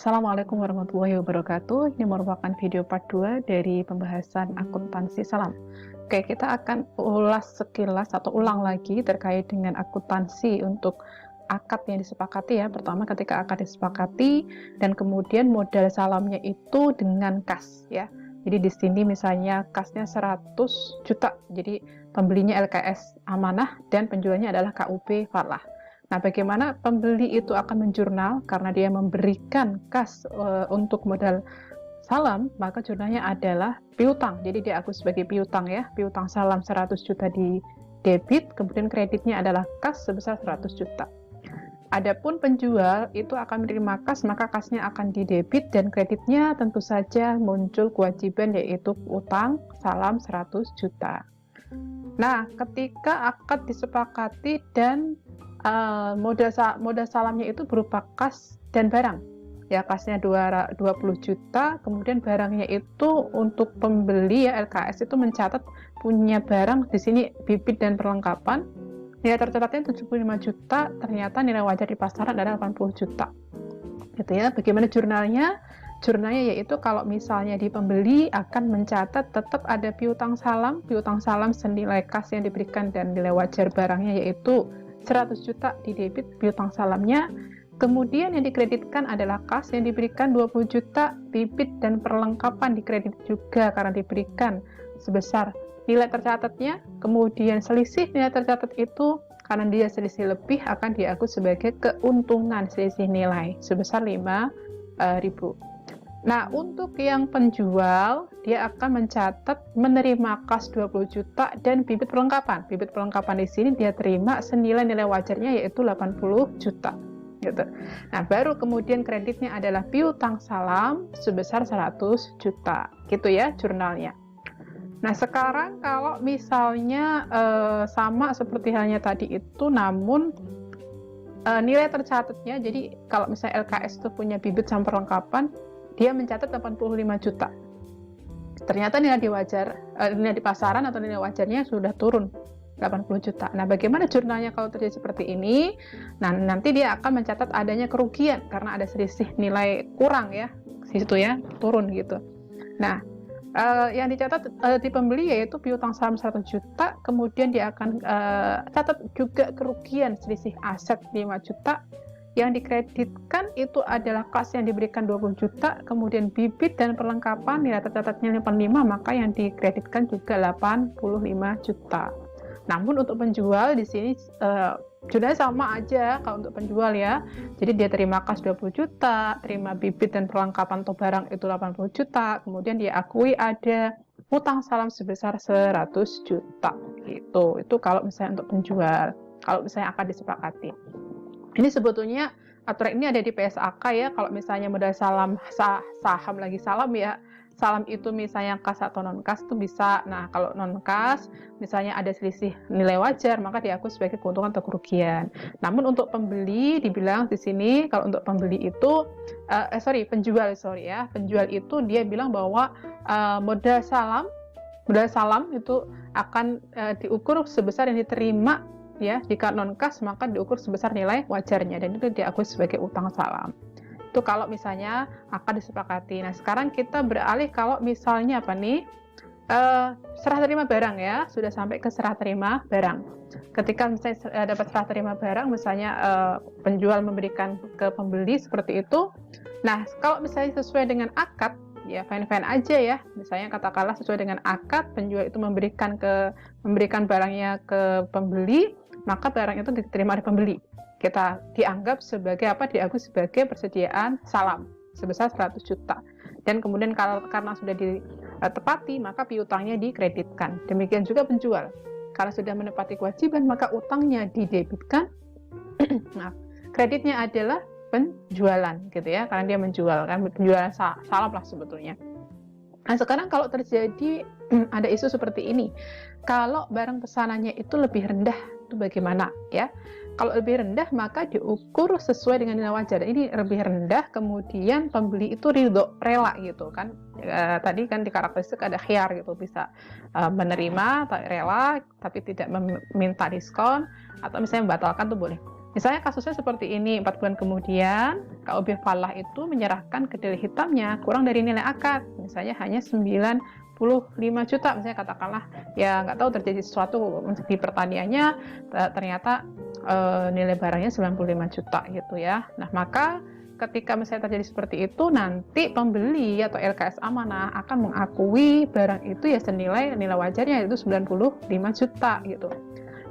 Assalamualaikum warahmatullahi wabarakatuh. Ini merupakan video part 2 dari pembahasan akuntansi salam. Oke, kita akan ulas sekilas atau ulang lagi terkait dengan akuntansi untuk akad yang disepakati ya. Pertama ketika akad disepakati dan kemudian modal salamnya itu dengan kas ya. Jadi di sini misalnya kasnya 100 juta. Jadi pembelinya LKS Amanah dan penjualnya adalah KUP Falah. Nah, bagaimana pembeli itu akan menjurnal karena dia memberikan kas untuk modal salam, maka jurnalnya adalah piutang. Jadi dia akui sebagai piutang ya, piutang salam 100 juta di debit, kemudian kreditnya adalah kas sebesar 100 juta. Adapun penjual itu akan menerima kas, maka kasnya akan di debit dan kreditnya tentu saja muncul kewajiban yaitu utang salam 100 juta. Nah, ketika akad disepakati dan modal salamnya itu berupa kas dan barang. Ya, kasnya 20 juta, kemudian barangnya itu untuk pembeli ya LKS itu mencatat punya barang di sini bibit dan perlengkapan. Nilai tercatatnya 75 juta, ternyata nilai wajar di pasaran adalah 80 juta. Gitu ya. Bagaimana jurnalnya? Jurnalnya yaitu kalau misalnya di pembeli akan mencatat tetap ada piutang salam senilai kas yang diberikan dan nilai wajar barangnya yaitu 100 juta di debit piutang salamnya, kemudian yang dikreditkan adalah kas yang diberikan 20 juta, bibit dan perlengkapan dikredit juga karena diberikan sebesar nilai tercatatnya, kemudian selisih nilai tercatat itu karena dia selisih lebih akan diakui sebagai keuntungan selisih nilai sebesar 5.000. Nah, untuk yang penjual, dia akan mencatat menerima kas 20 juta dan bibit perlengkapan. Bibit perlengkapan di sini dia terima senilai nilai wajarnya yaitu 80 juta. Gitu. Nah, baru kemudian kreditnya adalah piutang salam sebesar 100 juta. Gitu ya jurnalnya. Nah, sekarang kalau misalnya sama seperti halnya tadi itu, namun nilai tercatatnya, jadi kalau misalnya LKS itu punya bibit sama perlengkapan, dia mencatat 85 juta. Ternyata nilai di pasaran atau nilai wajarnya sudah turun 80 juta. Nah, bagaimana jurnalnya kalau terjadi seperti ini? Nah, nanti dia akan mencatat adanya kerugian karena ada selisih nilai kurang ya, situ ya, turun gitu. Nah, yang dicatat di pembeli yaitu piutang salam 100 juta, kemudian dia akan catat juga kerugian selisih aset 5 juta. Yang dikreditkan itu adalah kas yang diberikan 20 juta, kemudian bibit dan perlengkapan nilai tercatatnya 85, maka yang dikreditkan juga 85 juta. Namun untuk penjual di sini jurnalnya sama aja kalau untuk penjual ya. Jadi dia terima kas 20 juta, terima bibit dan perlengkapan atau barang itu 80 juta, kemudian dia akui ada utang salam sebesar 100 juta gitu. Itu kalau misalnya untuk penjual, kalau misalnya akan disepakati. Ini sebetulnya aturan ini ada di PSAK ya, kalau misalnya modal salam saham lagi salam ya, salam itu misalnya kas atau non kas itu bisa. Nah, kalau non kas misalnya ada selisih nilai wajar maka diakui sebagai keuntungan atau kerugian. Namun untuk pembeli dibilang di sini kalau untuk pembeli itu penjual itu dia bilang bahwa modal salam itu akan diukur sebesar yang diterima ya, jika non kas maka diukur sebesar nilai wajarnya dan itu diakui sebagai utang salam. Itu kalau misalnya akan disepakati. Nah, sekarang kita beralih kalau misalnya apa nih? Serah terima barang ya, sudah sampai ke serah terima barang. Ketika misalnya dapat serah terima barang, misalnya penjual memberikan ke pembeli seperti itu. Nah, kalau misalnya sesuai dengan akad, ya fine-fine aja ya. Misalnya katakanlah sesuai dengan akad, penjual itu memberikan barangnya ke pembeli, maka barang itu diterima oleh pembeli. Kita dianggap sebagai diakui sebagai persediaan salam sebesar 100 juta. Dan kemudian karena sudah ditepati, maka piutangnya dikreditkan. Demikian juga penjual. Karena sudah menepati kewajiban, maka utangnya didebitkan. Nah, kreditnya adalah penjualan gitu ya, karena dia menjual kan, penjualan salam lah sebetulnya. Nah, sekarang kalau terjadi ada isu seperti ini, kalau barang pesanannya itu lebih rendah, itu bagaimana ya? Kalau lebih rendah maka diukur sesuai dengan nilai wajar. Ini lebih rendah, kemudian pembeli itu rela gitu kan. Tadi kan di karakteristik ada khiyar gitu, bisa menerima, rela, tapi tidak meminta diskon, atau misalnya membatalkan tuh boleh. Misalnya kasusnya seperti ini, 4 bulan kemudian KUB Falah itu menyerahkan kedelai hitamnya kurang dari nilai akad, misalnya hanya 95 juta, misalnya katakanlah, ya nggak tahu terjadi sesuatu di pertaniannya, ternyata nilai barangnya 95 juta gitu ya. Nah, maka ketika misalnya terjadi seperti itu, nanti pembeli atau LKS Amanah akan mengakui barang itu ya senilai nilai wajarnya, yaitu 95 juta gitu.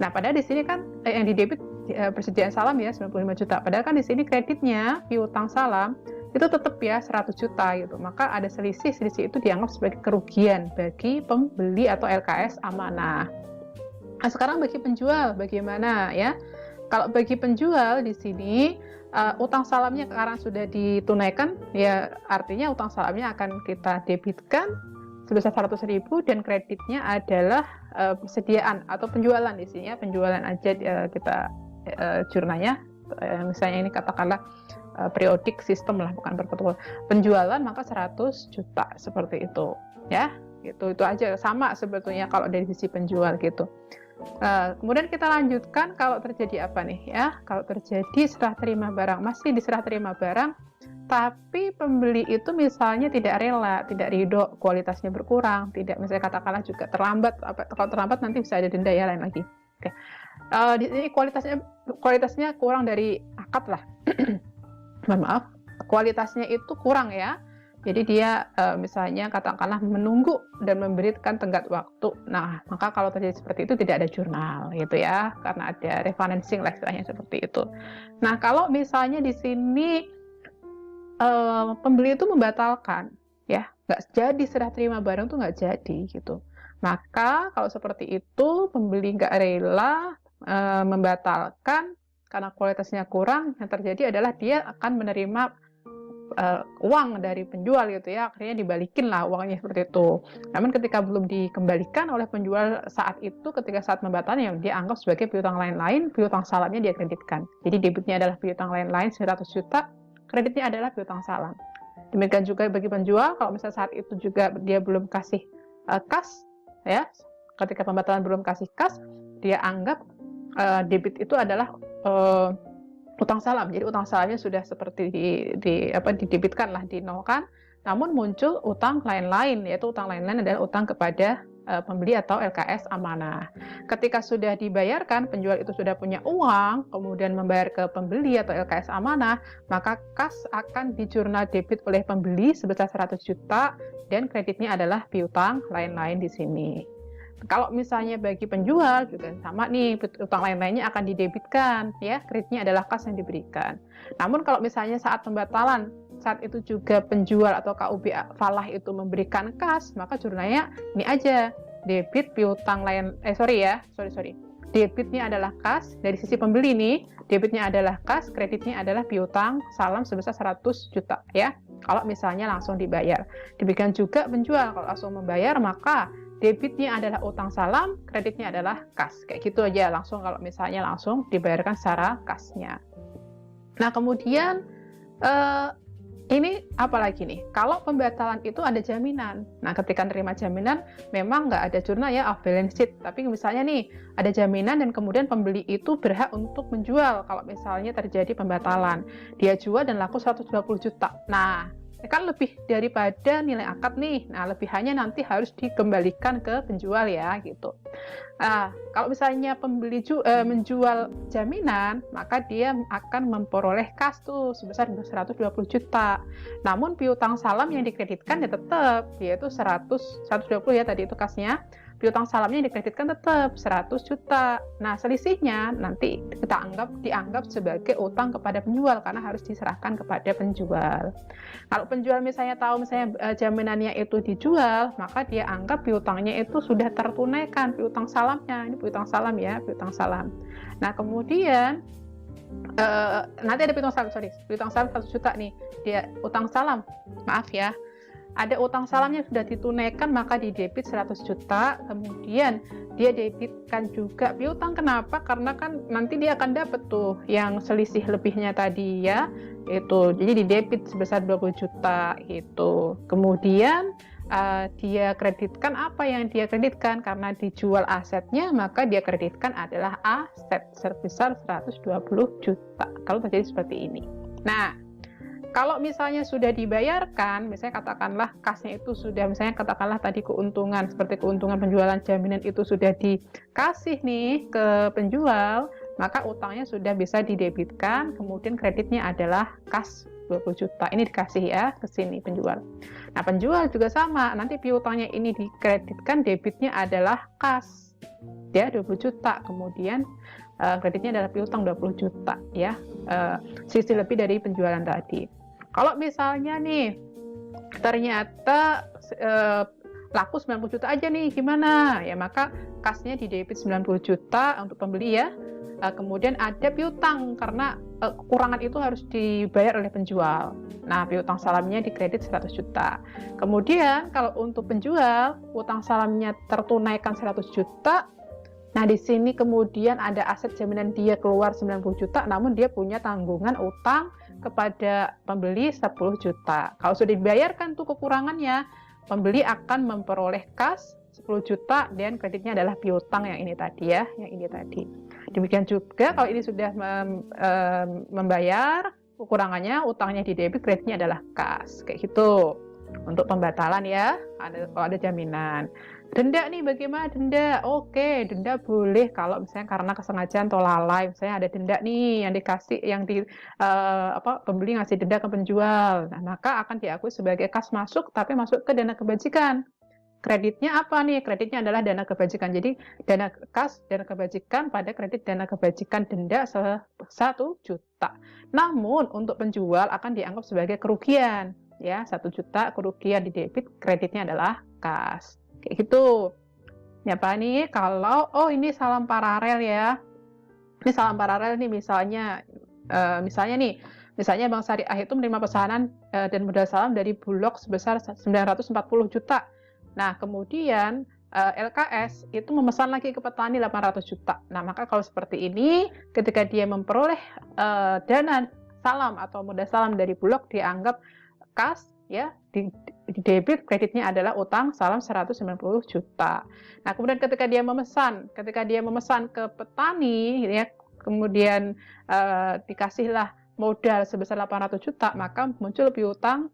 Nah, padahal di sini kan yang didebit persediaan salam ya 95 juta. Padahal kan di sini kreditnya piutang salam itu tetap ya 100 juta gitu. Maka ada selisih itu dianggap sebagai kerugian bagi pembeli atau LKS Amanah. Nah, sekarang bagi penjual bagaimana ya? Kalau bagi penjual di sini utang salamnya sekarang sudah ditunaikan, ya artinya utang salamnya akan kita debitkan sebesar 100.000 dan kreditnya adalah persediaan atau penjualan di sini ya, penjualan aja kita jurnalnya, misalnya ini katakanlah periodik sistem lah, bukan perpetual penjualan, maka 100 juta seperti itu ya, itu aja sama sebetulnya kalau dari sisi penjual gitu. Kemudian kita lanjutkan kalau terjadi apa nih ya, kalau terjadi serah terima barang, masih diserah terima barang tapi pembeli itu misalnya tidak rela, tidak ridho, kualitasnya berkurang, tidak, misalnya katakanlah juga terlambat, kalau terlambat nanti bisa ada denda ya, lain lagi. Oke. Di sini kualitasnya kurang dari akad lah. Mohon maaf, kualitasnya itu kurang ya. Jadi dia misalnya katakanlah menunggu dan memberikan tenggat waktu. Nah, maka kalau terjadi seperti itu tidak ada jurnal gitu ya, karena ada refinancing lah istilahnya seperti itu. Nah, kalau misalnya di sini pembeli itu membatalkan ya, nggak jadi serah terima barang tuh nggak jadi gitu, maka kalau seperti itu pembeli nggak rela membatalkan karena kualitasnya kurang, yang terjadi adalah dia akan menerima uang dari penjual gitu ya, akhirnya dibalikin lah uangnya seperti itu. Namun ketika belum dikembalikan oleh penjual saat itu, ketika saat membatalnya, dia anggap sebagai piutang lain-lain, piutang salamnya dia kreditkan. Jadi debitnya adalah piutang lain-lain 100 juta, kreditnya adalah piutang salam. Demikian juga bagi penjual, kalau misalnya saat itu juga dia belum kasih kas, ya, ketika pembatalan belum kasih kas, dia anggap debit itu adalah utang salam. Jadi utang salamnya sudah seperti didebitkan lah, dinolkan. Namun muncul utang lain-lain, yaitu utang lain-lain adalah utang kepada pembeli atau LKS Amanah. Ketika sudah dibayarkan, penjual itu sudah punya uang, kemudian membayar ke pembeli atau LKS Amanah, maka kas akan dijurnal debit oleh pembeli sebesar 100 juta dan kreditnya adalah piutang lain-lain di sini. Kalau misalnya bagi penjual juga sama nih, utang lain-lainnya akan didebitkan ya, kreditnya adalah kas yang diberikan. Namun kalau misalnya saat pembatalan, saat itu juga penjual atau KUB Falah itu memberikan kas, maka jurnalnya ini aja, debit piutang lain, debitnya adalah kas, dari sisi pembeli nih, debitnya adalah kas, kreditnya adalah piutang salam sebesar 100 juta ya, kalau misalnya langsung dibayar. Demikian juga penjual, kalau langsung membayar maka debitnya adalah utang salam, kreditnya adalah kas. Kayak gitu aja langsung kalau misalnya langsung dibayarkan secara kasnya. Nah, kemudian ini apalagi nih, kalau pembatalan itu ada jaminan. Nah, ketika nerima jaminan memang nggak ada jurnal ya, off balance sheet, tapi misalnya nih ada jaminan dan kemudian pembeli itu berhak untuk menjual kalau misalnya terjadi pembatalan. Dia jual dan laku 120 juta. Nah, kan lebih daripada nilai akad nih. Nah, lebihannya nanti harus dikembalikan ke penjual ya gitu. Nah, kalau misalnya pembeli menjual jaminan, maka dia akan memperoleh kas tuh sebesar 120 juta. Namun piutang salam yang dikreditkan ya tetap, yaitu 120 ya tadi itu kasnya. Piutang salamnya yang dikreditkan tetap 100 juta. Nah, selisihnya nanti kita dianggap sebagai utang kepada penjual karena harus diserahkan kepada penjual. Kalau penjual misalnya tahu jaminannya itu dijual, maka dia anggap piutangnya itu sudah tertunaikan, piutang salamnya. Ini piutang salam ya, piutang salam. Nah, kemudian nanti ada piutang salam 1 juta nih. Dia utang salam. Maaf ya. Ada utang salamnya sudah ditunaikan, maka didebit 100 juta, kemudian dia debitkan juga piutang. Kenapa? Karena kan nanti dia akan dapat tuh yang selisih lebihnya tadi ya, itu. Jadi didebit sebesar 20 juta itu. Kemudian dia kreditkan apa yang dia kreditkan, karena dijual asetnya maka dia kreditkan adalah aset sebesar 120 juta kalau terjadi seperti ini. Nah, kalau misalnya sudah dibayarkan, misalnya katakanlah kasnya itu sudah, misalnya katakanlah tadi keuntungan seperti keuntungan penjualan jaminan itu sudah dikasih nih ke penjual, maka utangnya sudah bisa didebitkan, kemudian kreditnya adalah kas 20 juta. Ini dikasih ya ke sini penjual. Nah, penjual juga sama, nanti piutangnya ini dikreditkan, debitnya adalah kas. Ya, 20 juta. Kemudian kreditnya adalah piutang 20 juta ya. Sisi lebih dari penjualan tadi. Kalau misalnya nih ternyata laku 90 juta aja nih, gimana? Ya maka kasnya didebit 90 juta untuk pembeli ya. Kemudian ada piutang karena kekurangan itu harus dibayar oleh penjual. Nah, piutang salamnya dikredit 100 juta. Kemudian kalau untuk penjual, utang salamnya tertunaikan 100 juta. Nah, di sini kemudian ada aset jaminan dia keluar 90 juta, namun dia punya tanggungan utang kepada pembeli 10 juta. Kalau sudah dibayarkan tuh kekurangannya, pembeli akan memperoleh kas 10 juta dan kreditnya adalah piutang yang ini tadi ya, yang ini tadi. Demikian juga kalau ini sudah membayar kekurangannya, utangnya di debit, kreditnya adalah kas. Kayak gitu. Untuk pembatalan ya, kalau ada jaminan. Denda nih, bagaimana denda? Oke, denda boleh kalau misalnya karena kesengajaan atau lalai. Misalnya ada denda nih yang dikasih, pembeli ngasih denda ke penjual. Nah, maka akan diakui sebagai kas masuk, tapi masuk ke dana kebajikan. Kreditnya apa nih? Kreditnya adalah dana kebajikan. Jadi dana kas, dana kebajikan pada kredit dana kebajikan denda 1 juta. Namun untuk penjual akan dianggap sebagai kerugian. Ya, 1 juta kerugian di debit, kreditnya adalah kas. Kayak gitu. Ya Pak nih, kalau ini salam paralel ya. Ini salam paralel nih misalnya Bang Syariah itu menerima pesanan dan modal salam dari Bulog sebesar 940 juta. Nah, kemudian LKS itu memesan lagi ke petani 800 juta. Nah, maka kalau seperti ini, ketika dia memperoleh dana salam atau modal salam dari Bulog, dianggap kas ya, di debit, kreditnya adalah utang salam 190 juta. Nah, kemudian ketika dia memesan ke petani ya, kemudian dikasihlah modal sebesar 800 juta, maka muncul piutang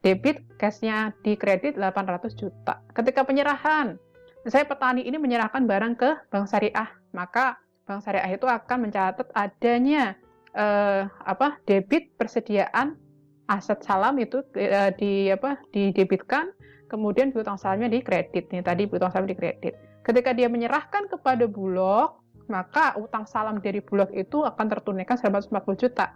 debit, cashnya di kredit 800 juta. Ketika penyerahan, misalnya petani ini menyerahkan barang ke Bank Syariah, maka Bank Syariah itu akan mencatat adanya debit persediaan aset salam itu didebitkan, kemudian piutang salamnya di kredit. Nih tadi piutang salam di kredit. Ketika dia menyerahkan kepada Bulog, maka utang salam dari Bulog itu akan tertunaikan 140 juta.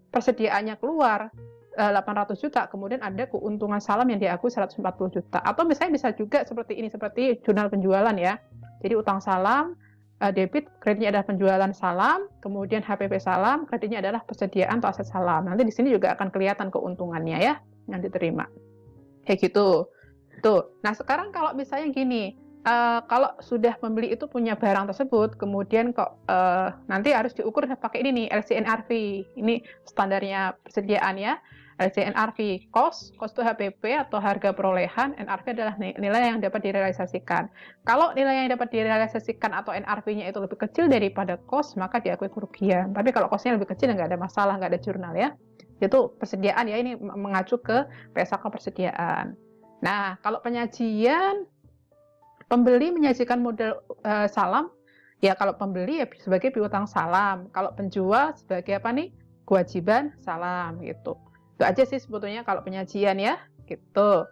Persediaannya keluar 800 juta, kemudian ada keuntungan salam yang diakui 140 juta. Atau misalnya bisa juga seperti ini, seperti jurnal penjualan ya. Jadi utang salam debit, kreditnya adalah penjualan salam, kemudian HPP salam, kreditnya adalah persediaan atau aset salam. Nanti di sini juga akan kelihatan keuntungannya ya, yang diterima. Kayak gitu. Tuh. Nah, sekarang kalau misalnya gini, kalau sudah pembeli itu punya barang tersebut, kemudian kok nanti harus diukur pakai ini nih, LCNRV. Ini standarnya persediaan ya. LCNRV, cost itu HPP atau harga perolehan, NRV adalah nilai yang dapat direalisasikan. Kalau nilai yang dapat direalisasikan atau NRV-nya itu lebih kecil daripada cost, maka diakui kerugian. Tapi kalau cost-nya lebih kecil, nggak ada masalah, nggak ada jurnal ya. Itu persediaan ya, ini mengacu ke PSAK persediaan. Nah, kalau penyajian, pembeli menyajikan modal salam, ya kalau pembeli ya sebagai piutang salam. Kalau penjual sebagai apa nih? Kewajiban salam gitu. Itu aja sih sebetulnya kalau penyajian ya, gitu.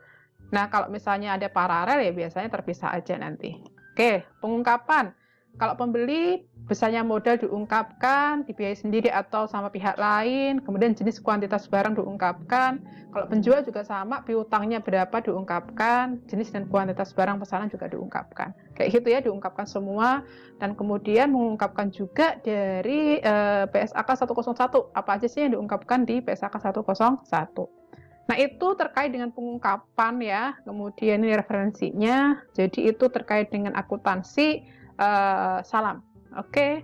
Nah, kalau misalnya ada paralel ya biasanya terpisah aja nanti. Oke, pengungkapan. Kalau pembeli besarnya modal diungkapkan, dibiayai sendiri atau sama pihak lain, kemudian jenis kuantitas barang diungkapkan. Kalau penjual juga sama, piutangnya berapa diungkapkan, jenis dan kuantitas barang pesanan juga diungkapkan. Kayak gitu ya, diungkapkan semua, dan kemudian mengungkapkan juga dari PSAK 101. Apa aja sih yang diungkapkan di PSAK 101. Nah, itu terkait dengan pengungkapan ya, kemudian ini referensinya, jadi itu terkait dengan akuntansi salam. Oke,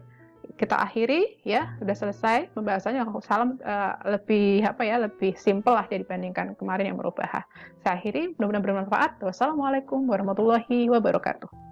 kita akhiri ya, udah selesai pembahasannya. Salam lebih apa ya, lebih simpel lah dibandingkan kemarin yang merubah. Saya akhiri, mudah-mudahan bermanfaat. Wassalamualaikum warahmatullahi wabarakatuh.